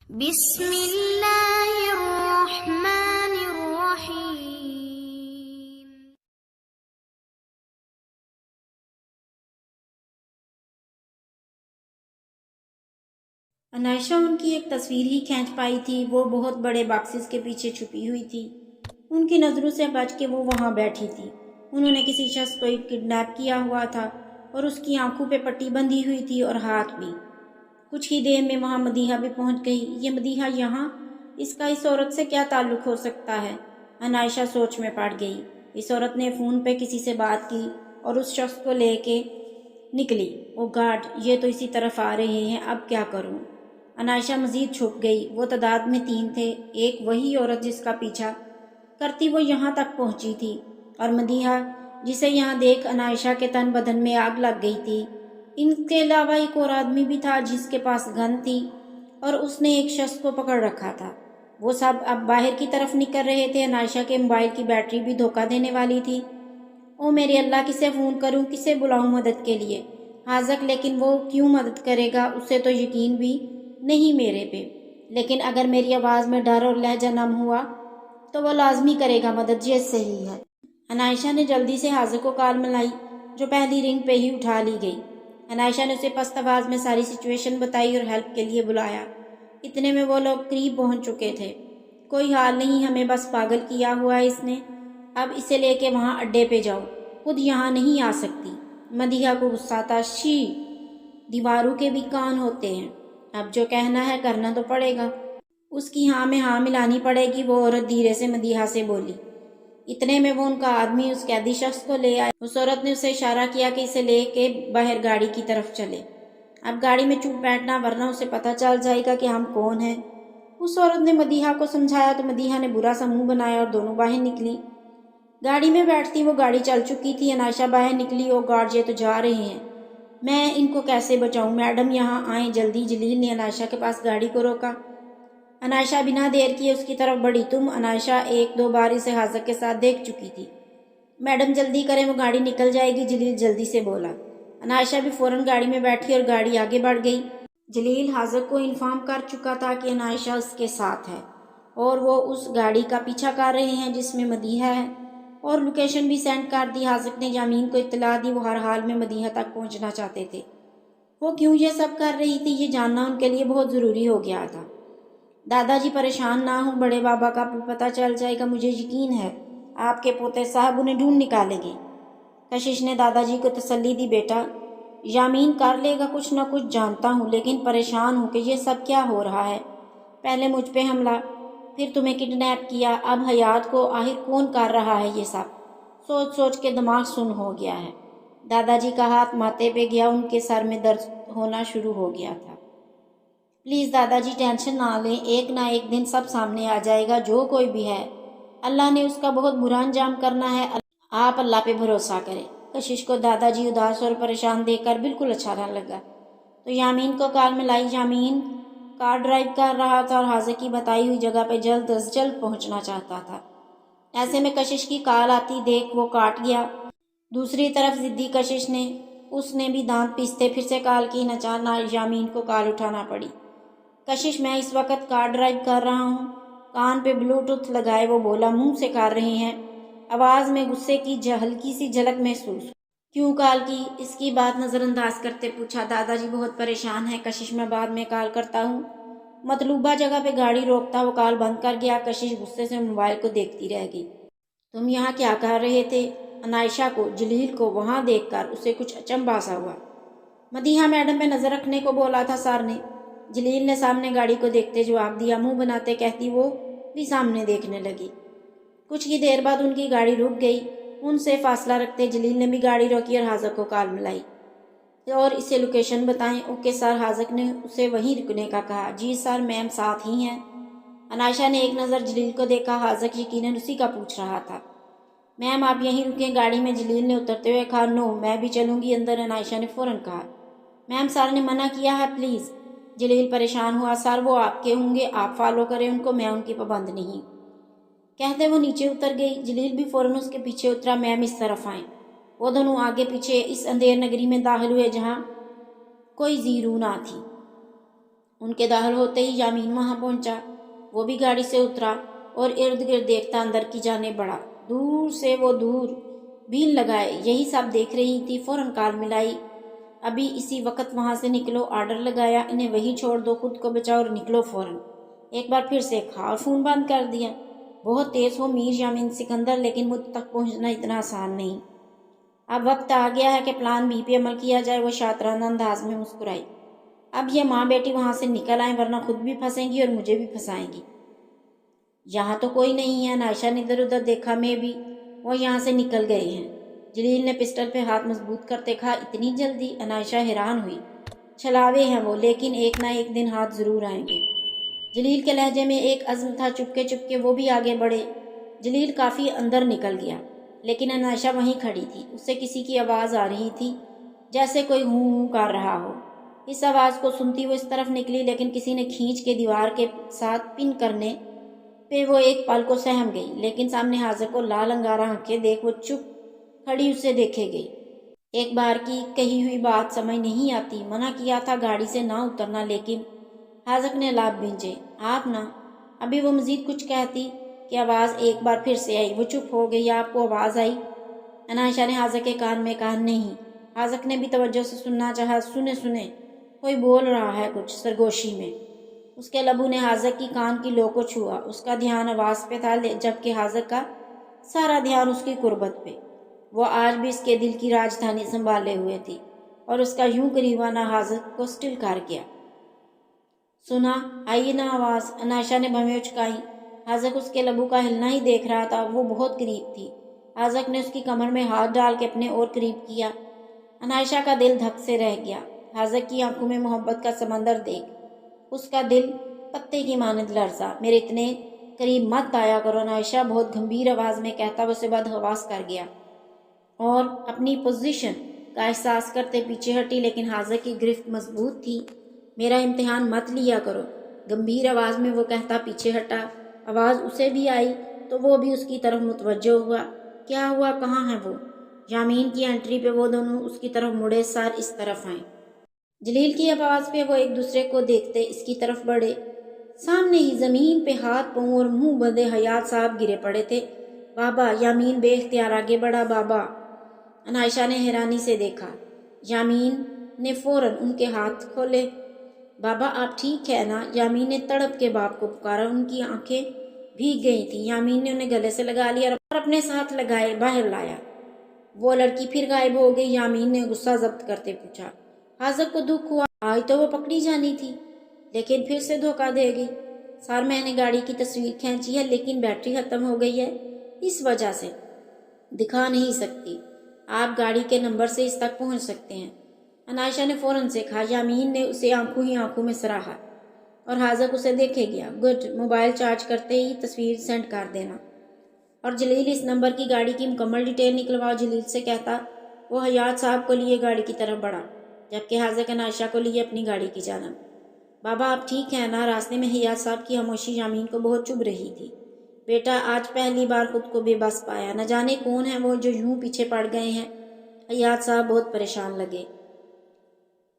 بسم اللہ الرحمن الرحیم۔ عنائشہ ان کی ایک تصویر ہی کھینچ پائی تھی۔ وہ بہت بڑے باکسز کے پیچھے چھپی ہوئی تھی۔ ان کی نظروں سے بچ کے وہ وہاں بیٹھی تھی۔ انہوں نے کسی شخص کو کڈنیپ کیا ہوا تھا اور اس کی آنکھوں پہ پٹی بندھی ہوئی تھی اور ہاتھ بھی۔ کچھ ہی دیر میں وہاں مدیحہ بھی پہنچ گئی۔ یہ مدیحہ یہاں؟ اس کا اس عورت سے کیا تعلق ہو سکتا ہے؟ عنائشہ سوچ میں پڑ گئی۔ اس عورت نے فون پہ کسی سے بات کی اور اس شخص کو لے کے نکلی۔ او گاڈ، یہ تو اسی طرف آ رہے ہیں، اب کیا کروں؟ عنائشہ مزید چھپ گئی۔ وہ تعداد میں 3 تھے۔ ایک وہی عورت جس کا پیچھا کرتی وہ یہاں تک پہنچی تھی، اور مدیحہ جسے یہاں دیکھ عنائشہ کے تن بدن میں آگ لگ گئی تھی۔ ان کے علاوہ ایک اور آدمی بھی تھا جس کے پاس گن تھی اور اس نے ایک شخص کو پکڑ رکھا تھا۔ وہ سب اب باہر کی طرف نکل رہے تھے۔ عنائشہ کے موبائل کی بیٹری بھی دھوکہ دینے والی تھی۔ او میرے اللہ، کسے فون کروں، کسے بلاؤں مدد کے لیے؟ حاذق، لیکن وہ کیوں مدد کرے گا؟ اسے تو یقین بھی نہیں میرے پہ، لیکن اگر میری آواز میں ڈر اور لہجہ نم ہوا تو وہ لازمی کرے گا مدد، یہ صحیح ہے۔ عنائشہ نے جلدی سے حاذق کو کال ملائی جو پہلی رنگ پہ ہی اٹھا لی گئی۔ عنائشہ نے اسے پست آواز میں ساری سچویشن بتائی اور ہیلپ کے لیے بلایا۔ اتنے میں وہ لوگ قریب پہنچ چکے تھے۔ کوئی حال نہیں، ہمیں بس پاگل کیا ہوا ہے اس نے، اب اسے لے کے وہاں اڈے پہ جاؤ، خود یہاں نہیں آ سکتی۔ مدیحہ کو غصہ تھا۔ شی، دیواروں کے بھی کان ہوتے ہیں، اب جو کہنا ہے کرنا تو پڑے گا۔ اس کی ہاں میں ہاں ملانی پڑے گی، وہ عورت دھیرے سے مدیحہ سے بولی۔ اتنے میں وہ ان کا آدمی اس قیدی شخص کو لے آئے۔ اس عورت نے اسے اشارہ کیا کہ اسے لے کے باہر گاڑی کی طرف چلے۔ اب گاڑی میں چپ بیٹھنا ورنہ اسے پتہ چل جائے گا کہ ہم کون ہیں۔ اس عورت نے مدیحہ کو سمجھایا تو مدیحہ نے برا سا منہ بنایا اور دونوں باہر نکلی۔ گاڑی میں بیٹھتی وہ گاڑی چل چکی تھی۔ عنائشہ باہر نکلی۔ او گاڈ، یہ تو جا رہے ہیں، میں ان کو کیسے بچاؤں؟ میڈم یہاں آئیں جلدی۔ جلیل نے عنائشہ کے پاس گاڑی کو روکا۔ عنائشہ بنا دیر کیے اس کی طرف بڑھی۔ تم؟ عنائشہ 1-2 بار اسے حاذق کے ساتھ دیکھ چکی تھی۔ میڈم جلدی کریں، وہ گاڑی نکل جائے گی، جلیل جلدی سے بولا۔ عنائشہ بھی فوراً گاڑی میں بیٹھی اور گاڑی آگے بڑھ گئی۔ جلیل حاذق کو انفارم کر چکا تھا کہ عنائشہ اس کے ساتھ ہے اور وہ اس گاڑی کا پیچھا کر رہے ہیں جس میں مدیحہ ہے، اور لوکیشن بھی سینڈ کر دی۔ حاذق نے یامین کو اطلاع دی۔ وہ ہر حال میں مدیحہ تک پہنچنا چاہتے تھے۔ وہ کیوں یہ سب کر رہی تھی یہ جاننا ان کے لیے بہت ضروری ہو گیا تھا۔ دادا جی پریشان نہ ہوں، بڑے بابا کا بھی پتہ چل جائے گا، مجھے یقین ہے آپ کے پوتے صاحب انہیں ڈھونڈ نکالیں گے۔ کشش نے دادا جی کو تسلی دی۔ بیٹا یامین کر لے گا، کچھ نہ کچھ جانتا ہوں، لیکن پریشان ہوں کہ یہ سب کیا ہو رہا ہے۔ پہلے مجھ پہ حملہ، پھر تمہیں کڈنیپ کیا، اب حیات کو، آخر کون کر رہا ہے یہ سب؟ سوچ سوچ کے دماغ سن ہو گیا ہے۔ دادا جی کا ہاتھ ماتھے پہ گیا، ان کے سر میں درد ہونا شروع ہو گیا تھا۔ پلیز دادا جی ٹینشن نہ لیں، ایک نہ ایک دن سب سامنے آ جائے گا، جو کوئی بھی ہے اللہ نے اس کا بہت برا انجام کرنا ہے، آپ اللہ پہ بھروسہ کریں۔ کشش کو دادا جی اداس اور پریشان دیکھ کر بالکل اچھا نہ لگا، تو یامین کو کال ملائی۔ یامین کار ڈرائیو کر رہا تھا اور حاذق کی بتائی ہوئی جگہ پہ جلد از جلد پہنچنا چاہتا تھا۔ ایسے میں کشش کی کال آتی دیکھ وہ کاٹ گیا۔ دوسری طرف ضدی کشش نے، اس نے بھی دانت پیستے پھر سے کال کی۔ ناچار یامین کو کال اٹھانا پڑی۔ کشش، میں اس وقت کار ڈرائیو کر رہا ہوں۔ کان پہ بلوٹوتھ لگائے وہ بولا۔ منہ سے کر رہے ہیں؟ آواز میں غصے کی ہلکی سی جھلک محسوس۔ کیوں کال کی؟ اس کی بات نظر انداز کرتے پوچھا۔ دادا جی بہت پریشان ہیں کشش، میں بعد میں کال کرتا ہوں۔ مطلوبہ جگہ پہ گاڑی روکتا وہ کال بند کر گیا۔ کشش غصے سے موبائل کو دیکھتی رہ گئی۔ تم یہاں کیا کر رہے تھے؟ عنائشہ کو، جلیل کو وہاں دیکھ کر اسے کچھ اچنبھا سا ہوا۔ مدیحہ میڈم پہ نظر رکھنے کو بولا تھا سر نے، جلیل نے سامنے گاڑی کو دیکھتے جواب دیا۔ منہ بناتے کہتی وہ بھی سامنے دیکھنے لگی۔ کچھ ہی دیر بعد ان کی گاڑی رک گئی۔ ان سے فاصلہ رکھتے جلیل نے بھی گاڑی روکی اور حاذق کو کال ملائی اور اسے لوکیشن بتائیں۔ اوکے سر، حاذق نے اسے وہیں رکنے کا کہا۔ جی سر، میم ساتھ ہی ہیں۔ عنائشہ نے ایک نظر جلیل کو دیکھا۔ حاذق یقیناً اسی کا پوچھ رہا تھا۔ میم آپ یہیں رکیں گاڑی میں، جلیل نے اترتے ہوئے کہا۔ نو، میں بھی چلوں گی اندر، عنائشہ نے فوراً کہا۔ میم سر نے منع کیا ہے، پلیز۔ جلیل پریشان ہوا۔ سر وہ آپ کے ہوں گے، آپ فالو کریں ان کو، میں ان کی پابند نہیں۔ کہتے وہ نیچے اتر گئی۔ جلیل بھی فوراً اس کے پیچھے اترا۔ میم اس طرف آئیں۔ وہ دونوں آگے پیچھے اس اندھیر نگری میں داخل ہوئے جہاں کوئی زی رو نہ تھی۔ ان کے داخل ہوتے ہی یامین وہاں پہنچا۔ وہ بھی گاڑی سے اترا اور ارد گرد دیکھتا اندر کی جانب بڑھا۔ دور سے وہ دور بین لگائے یہی سب دیکھ رہی تھی۔ فوراً کال ملائی، ابھی اسی وقت وہاں سے نکلو۔ آرڈر لگایا، انہیں وہی چھوڑ دو، خود کو بچاؤ اور نکلو فوراً۔ ایک بار پھر سے کھا اور فون بند کر دیا۔ بہت تیز ہو میر یامین سکندر، لیکن مجھ تک پہنچنا اتنا آسان نہیں۔ اب وقت آ گیا ہے کہ پلان بی پہ عمل کیا جائے۔ وہ شاطرانہ انداز میں مسکرائی۔ اب یہ ماں بیٹی وہاں سے نکل آئیں، ورنہ خود بھی پھنسیں گی اور مجھے بھی پھنسائیں گی۔ یہاں تو کوئی نہیں ہے۔ عائشہ نے ادھر ادھر دیکھا، میں بھی وہ یہاں سے نکل گئے ہیں۔ جلیل نے پسٹل پہ ہاتھ مضبوط کرتے کہا، اتنی جلدی؟ عائشہ حیران ہوئی۔ چھلاوے ہیں وہ، لیکن ایک نہ ایک دن ہاتھ ضرور آئیں گے۔ جلیل کے لہجے میں ایک عزم تھا۔ چپکے چپکے وہ بھی آگے بڑھے۔ جلیل کافی اندر نکل گیا، لیکن عائشہ وہیں کھڑی تھی۔ اس سے کسی کی آواز آ رہی تھی، جیسے کوئی ہوں ہوں کر رہا ہو۔ اس آواز کو سنتی وہ اس طرف نکلی، لیکن کسی نے کھینچ کے دیوار کے ساتھ پن کرنے پہ وہ ایک پل کو سہم گئی۔ لیکن سامنے حاضر کو لال انگارہ آنکھیں دیکھ وہ چپ کھڑی اسے دیکھے گئی۔ ایک بار کی کہی ہوئی بات سمجھ نہیں آتی۔ منع کیا تھا گاڑی سے نہ اترنا، لیکن حاضر نے لاب بھینجے۔ آپ نہ۔ ابھی وہ مزید کچھ کہتی کہ آواز ایک بار پھر سے آئی۔ وہ چپ ہو گئی۔ آپ کو آواز آئی؟ عائشہ نے حاضر کے کان میں کہا، نہیں۔ حاضر نے بھی توجہ سے سننا چاہا۔ سنے کوئی بول رہا ہے کچھ سرگوشی میں۔ اس کے لبوں نے حاضر کی کان کی لو کو چھوا۔ اس کا دھیان آواز پہ تھا، جبکہ حاضر کا سارا دھیان اس کی قربت پہ۔ وہ آج بھی اس کے دل کی راجدھانی سنبھالے ہوئے تھی، اور اس کا یوں قریب آنا حاضر کو سٹل کر گیا۔ سنا؟ آئی نا آواز؟ عائشہ نے بھویں اچکائی۔ حاضر اس کے لبوں کا ہلنا ہی دیکھ رہا تھا۔ وہ بہت قریب تھی۔ حاضر نے اس کی کمر میں ہاتھ ڈال کے اپنے اور قریب کیا۔ عائشہ کا دل دھک سے رہ گیا۔ حاضر کی آنکھوں میں محبت کا سمندر دیکھ اس کا دل پتے کی مانند لرزا۔ میرے اتنے قریب مت آیا کرو عائشہ، بہت گمبھیر آواز میں کہتا وہ اسے بدحواس کر گیا، اور اپنی پوزیشن کا احساس کرتے پیچھے ہٹی، لیکن حاضر کی گرفت مضبوط تھی۔ میرا امتحان مت لیا کرو، گمبھیر آواز میں وہ کہتا پیچھے ہٹا۔ آواز اسے بھی آئی تو وہ بھی اس کی طرف متوجہ ہوا۔ کیا ہوا؟ کہاں ہے وہ؟ یامین کی انٹری پہ وہ دونوں اس کی طرف مڑے، سر اس طرف آئیں۔ جلیل کی آواز پہ وہ ایک دوسرے کو دیکھتے اس کی طرف بڑھے۔ سامنے ہی زمین پہ ہاتھ پاؤں اور منہ بندے حیات صاحب گرے پڑے تھے۔ بابا! یامین بے اختیار آگے بڑھا۔ بابا! عائشہ نے حیرانی سے دیکھا۔ یامین نے فوراً ان کے ہاتھ کھولے۔ بابا آپ ٹھیک ہے نا؟ یامین نے تڑپ کے باپ کو پکارا۔ ان کی آنکھیں بھیگ گئی تھیں۔ یامین نے انہیں گلے سے لگا لیا اور اپنے ساتھ لگائے باہر لایا۔ وہ لڑکی پھر غائب ہو گئی۔ یامین نے غصہ ضبط کرتے پوچھا، حاضر کو دکھ ہوا؟ آج تو وہ پکڑی جانی تھی، لیکن پھر سے دھوکہ دے گئی۔ سر میں نے گاڑی کی تصویر کھینچی ہے، لیکن بیٹری ختم ہو گئی ہے، اس وجہ سے دکھا نہیں سکتی۔ آپ گاڑی کے نمبر سے اس تک پہنچ سکتے ہیں۔ عائشہ نے فوراً سے کہا۔ یامین نے اسے آنکھوں ہی آنکھوں میں سراہا، اور حاضر اسے دیکھے گیا۔ گڈ، موبائل چارج کرتے ہی تصویر سینڈ کر دینا، اور جلیل اس نمبر کی گاڑی کی مکمل ڈیٹیل نکلواؤ۔ جلیل سے کہتا وہ حیات صاحب کو لیے گاڑی کی طرف بڑھا، جبکہ حاضر عائشہ کو لیے اپنی گاڑی کی جانب۔ بابا آپ ٹھیک ہیں نا؟ راستے میں حیات صاحب کی خاموشی یامین کو بہت چبھ رہی تھی۔ بیٹا آج پہلی بار خود کو بے بس پایا، نہ جانے کون ہے وہ جو یوں پیچھے پڑ گئے ہیں۔ حیات صاحب بہت پریشان لگے۔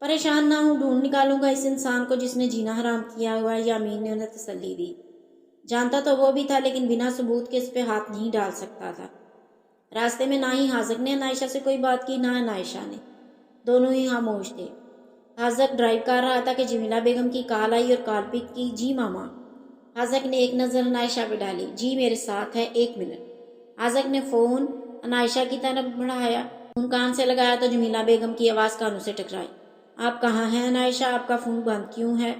پریشان نہ ہوں، ڈھونڈ نکالوں گا اس انسان کو جس نے جینا حرام کیا ہوا ہے، یامین نے انہیں تسلی دی۔ جانتا تو وہ بھی تھا، لیکن بنا ثبوت کے اس پہ ہاتھ نہیں ڈال سکتا تھا۔ راستے میں نہ ہی حاضر نے عائشہ سے کوئی بات کی، نہ عائشہ نے، دونوں ہی خاموش تھے۔ حاضر ڈرائیو کر رہا تھا کہ جمیلہ بیگم کی کال آئی اور کال پک کی۔ جی ماما۔ حاضر نے ایک نظر عائشہ پہ ڈالی۔ جی میرے ساتھ ہے، 1 منٹ۔ حاضر نے فون عائشہ کی طرف بڑھایا، فون کان سے لگایا تو جمیلہ بیگم کی آواز کانوں سے ٹکرائی۔ آپ کہاں ہیں عائشہ؟ آپ کا فون بند کیوں ہے؟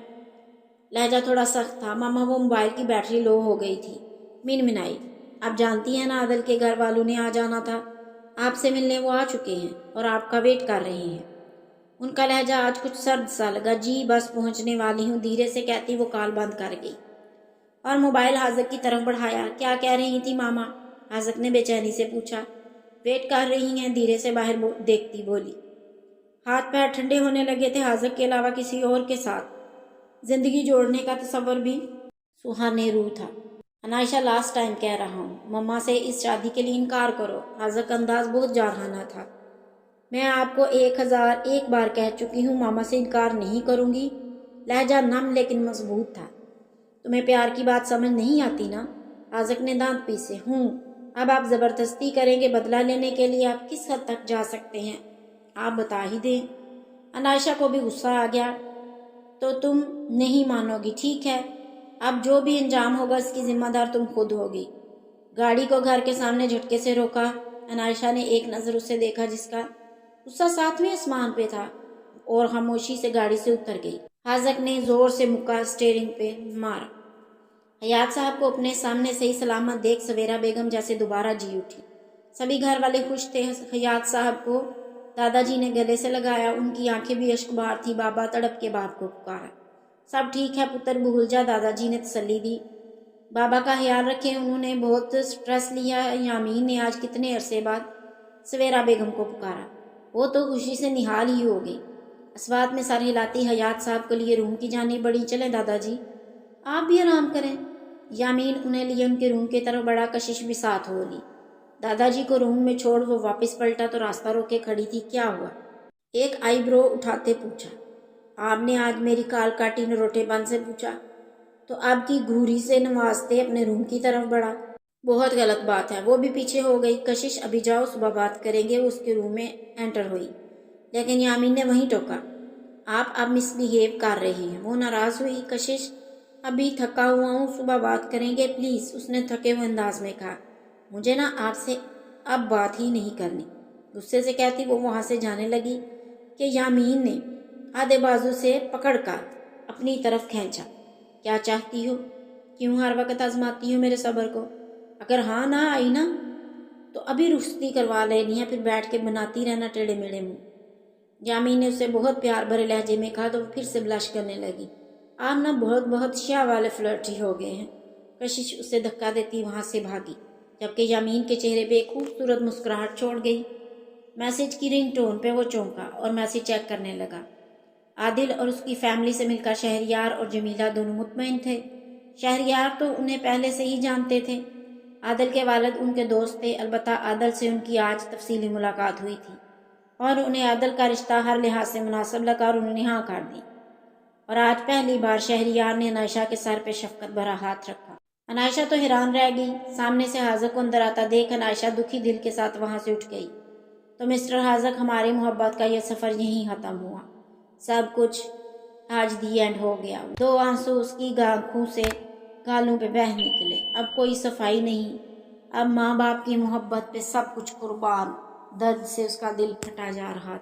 لہجہ تھوڑا سخت تھا۔ ماما وہ موبائل کی بیٹری لو ہو گئی تھی، منمنائی۔ آپ جانتی ہیں نا عادل کے گھر والوں نے آ جانا تھا، آپ سے ملنے وہ آ چکے ہیں اور آپ کا ویٹ کر رہے ہیں۔ ان کا لہجہ آج کچھ سرد سا لگا۔ جی بس پہنچنے والی ہوں، دھیرے سے کہتی وہ کال بند کر گئی اور موبائل حاضر کی طرف بڑھایا۔ کیا کہہ رہی تھی ماما؟ حاضر نے بے چینی سے پوچھا۔ ویٹ کر رہی ہیں، دھیرے سے باہر دیکھتی بولی۔ ہاتھ پیر ٹھنڈے ہونے لگے تھے۔ حاضر کے علاوہ کسی اور کے ساتھ زندگی جوڑنے کا تصور بھی سہانے روح تھا۔ عائشہ لاسٹ ٹائم کہہ رہا ہوں، مما سے اس شادی کے لیے انکار کرو۔ حاضر کا انداز بہت جارحانہ تھا۔ میں آپ کو 1001 بار کہہ چکی ہوں، ماما سے انکار نہیں کروں گی۔ لہجہ نم لیکن مضبوط تھا۔ تمہیں پیار کی بات سمجھ نہیں آتی نا؟ حاذق نے دانت پیسے۔ اب آپ زبردستی کریں گے بدلہ لینے کے لیے آپ کس حد تک جا سکتے ہیں؟ آپ بتا ہی دیں۔ عنائشہ کو بھی غصہ آ گیا۔ تو تم نہیں مانو گی، ٹھیک ہے، اب جو بھی انجام ہوگا اس کی ذمہ دار تم خود ہوگی۔ گاڑی کو گھر کے سامنے جھٹکے سے روکا۔ عنائشہ نے ایک نظر اسے دیکھا جس کا غصہ ساتویں آسمان پہ تھا اور خاموشی سے گاڑی سے اتر گئی۔ حاذق نے زور سے مکہ اسٹیئرنگ پہ مارا۔ حیات صاحب کو اپنے سامنے صحیح سلامت دیکھ سویرا بیگم جیسے دوبارہ جی اٹھی۔ سبھی گھر والے خوش تھے۔ حیات صاحب کو دادا جی نے گلے سے لگایا، ان کی آنکھیں بھی اشک بار تھی۔ بابا تڑپ کے باپ کو پکارا۔ سب ٹھیک ہے پتر، بھول جا، دادا جی نے تسلی دی۔ بابا کا خیال رکھیں، انہوں نے بہت سٹریس لیا۔ یامین نے آج کتنے عرصے بعد سویرا بیگم کو پکارا، وہ تو خوشی سے نہال ہی ہو گئی۔ اسوات میں سر ہلاتی حیات صاحب کے لیے روم کی جانب بڑھی۔ چلیں دادا جی، آپ بھی آرام کریں۔ یامین انہیں لیے ان کے روم کی طرف بڑا، کشش بھی ساتھ ہو لی۔ دادا جی کو روم میں چھوڑ وہ واپس پلٹا تو راستہ روک کے کھڑی تھی۔ کیا ہوا؟ ایک آئی برو اٹھاتے پوچھا۔ آپ نے آج میری کال کاٹی؟ نروٹے پن سے پوچھا تو آپ کی گھوری سے نوازتے اپنے روم کی طرف بڑھا۔ بہت غلط بات ہے۔ وہ بھی پیچھے ہو گئی۔ کشش ابھی جاؤ، صبح بات کریں گے۔ وہ اس کے روم میں انٹر ہوئی لیکن یامین نے وہیں ٹوکا۔ آپ اب مس بہیو کر رہی ہیں۔ وہ ناراض ہوئی۔ کشش ابھی تھکا ہوا ہوں، صبح بات کریں گے پلیز، اس نے تھکے ہوئے انداز میں کہا۔ مجھے نا آپ سے اب بات ہی نہیں کرنی، غصے سے کہتی وہ وہاں سے جانے لگی کہ یامین نے آدھے بازو سے پکڑ کر اپنی طرف کھینچا۔ کیا چاہتی ہو؟ کیوں ہر وقت آزماتی ہو میرے صبر کو؟ اگر ہاں نہ آئی نا تو ابھی رخصتی کروا لینی ہے، پھر بیٹھ کے بناتی رہنا ٹیڑھے میڑھے منہ۔ یامین نے اسے بہت پیار بھرے لہجے میں کہا تو وہ پھر سے بلش کرنے لگی۔ آپ نا بہت شاہ والے فلرٹی ہو گئے ہیں۔ کشش اسے دھکا دیتی وہاں سے بھاگی جبکہ یامین کے چہرے پہ ایک خوبصورت مسکراہٹ چھوڑ گئی۔ میسج کی رنگ ٹون پہ وہ چونکا اور میسج چیک کرنے لگا۔ عادل اور اس کی فیملی سے مل کر شہریار اور جمیلہ دونوں مطمئن تھے۔ شہریار تو انہیں پہلے سے ہی جانتے تھے۔ عادل کے والد ان کے دوست تھے، البتہ عادل سے ان کی آج تفصیلی ملاقات ہوئی تھی اور انہیں عادل کا رشتہ ہر لحاظ سے مناسب لگا اور انہوں نے ہاں کر دی۔ اور آج پہلی بار شہریار نے عنائشہ کے سر پہ شفقت بھرا ہاتھ رکھا۔ عنائشہ تو حیران رہ گئی۔ سامنے سے حاذق کو اندر آتا دیکھ عنائشہ دکھی دل کے ساتھ وہاں سے اٹھ گئی۔ تو مسٹر حاذق، ہماری محبت کا یہ سفر یہیں ختم ہوا، سب کچھ آج دی اینڈ ہو گیا۔ دو آنسو اس کی آنکھوں سے گالوں پہ بہہ نکلے۔ اب کوئی صفائی نہیں، اب ماں باپ کی محبت پہ سب کچھ قربان۔ درد سے اس کا دل پھٹا جا رہا تھا۔